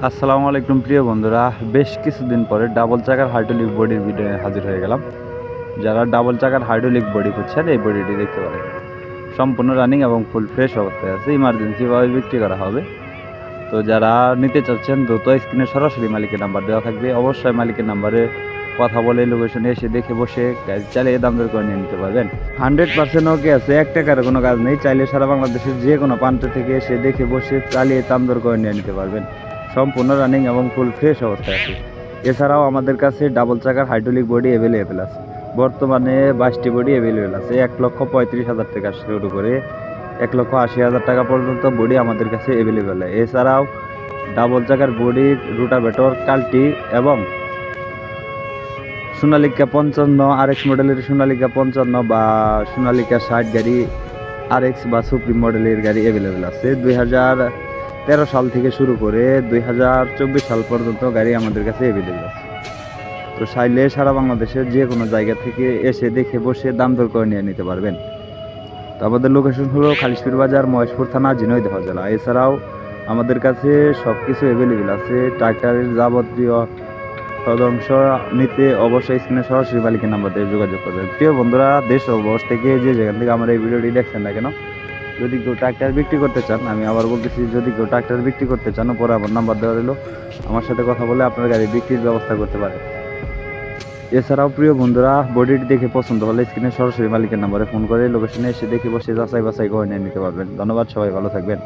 আসসালামু আলাইকুম প্রিয় বন্ধুরা, বেশ কিছুদিন পরে ডাবল চাকার হাইড্রোলিক বডির ভিডিও হাজির হয়ে গেলাম। যারা ডাবল চাকার হাইড্রোলিক বডি খুঁজছেন এই বডিটি দেখতে পারেন। সম্পূর্ণ রানিং এবং ফুল ফ্রেশ অবস্থায় আছে, ইমার্জেন্সিভাবে বিক্রি করা হবে। তো যারা নিতে চাচ্ছেন দ্রুত স্ক্রিনে সরাসরি মালিকের নাম্বার দেওয়া থাকবে, অবশ্যই মালিকের নাম্বারে কথা বলে লোকেশনে এসে দেখে বসে গাড়ি চালিয়ে দাম দর করে নিয়ে নিতে পারবেন। 100% ওকে আছে, 1 টাকার কোনো কাজ নেই। চাইলে সারা বাংলাদেশের যে কোনো প্রান্ত থেকে এসে দেখে বসে চালিয়ে দাম দর করে নিয়ে নিতে পারবেন। সম্পূর্ণ রানিং এবং ফুল ফ্রেশ অবস্থায় আছে। এছাড়াও আমাদের কাছে ডাবল চাকার হাইড্রোলিক বডি অ্যাভেলেবেল আছে। বর্তমানে 22টি বডি অ্যাভেলেবেল আছে। 1,35,000 টাকা শুরু করে 1,80,000 টাকা পর্যন্ত বডি আমাদের কাছে অ্যাভেলেবেল। এছাড়াও ডাবল চাকার বডি, রোটাভেটর, কাল্টি এবং সোনালিকা 55 RX মডেলের সোনালিকা 55 বা সোনালিকা 60 গাড়ি RX বা সুপ্রিম মডেলের গাড়ি অ্যাভেলেবেল আছে। 2013 সাল থেকে শুরু করে 2024 সাল পর্যন্ত গাড়ি আমাদের কাছে অ্যাভেলেবেল আছে। তো চাইলে সারা বাংলাদেশের যে কোনো জায়গা থেকে এসে দেখে বসে দাম দর করে নিয়ে নিতে পারবেন। তো আমাদের লোকেশন হলো খালিশপুর বাজার, মহেশপুর থানা, ঝিনাইদহ জেলা। এছাড়াও আমাদের কাছে সব কিছু অ্যাভেলেবেল আছে। ট্রাক্টরের যাবতীয় অংশ নিতে অবশ্যই স্ক্রিনে সরাসরি মালিকের নাম্বার দিয়ে যোগাযোগ করবেন। প্রিয় বন্ধুরা, দেশ ও বয়স থেকে যে যেখান থেকে আমার এই ভিডিওটি দেখছেন না কেন, যদি কেউ ট্রাক্টর বিক্রি করতে চান, আমি আবার বলতেছি, যদি কেউ ট্রাক্টর বিক্রি করতে চান, পরে আমার নাম্বার দেওয়া রইল, আমার সাথে কথা বলে আপনার গাড়ি বিক্রির ব্যবস্থা করতে পারে। এছাড়াও প্রিয় বন্ধুরা, বডিটি দেখে পছন্দ হলে স্ক্রিনে সরাসরি মালিকের নাম্বারে ফোন করে লোকেশনে এসে দেখে বসে যাচাই বাছাই করে নিয়ে নিতে পারবেন। ধন্যবাদ, সবাই ভালো থাকবেন।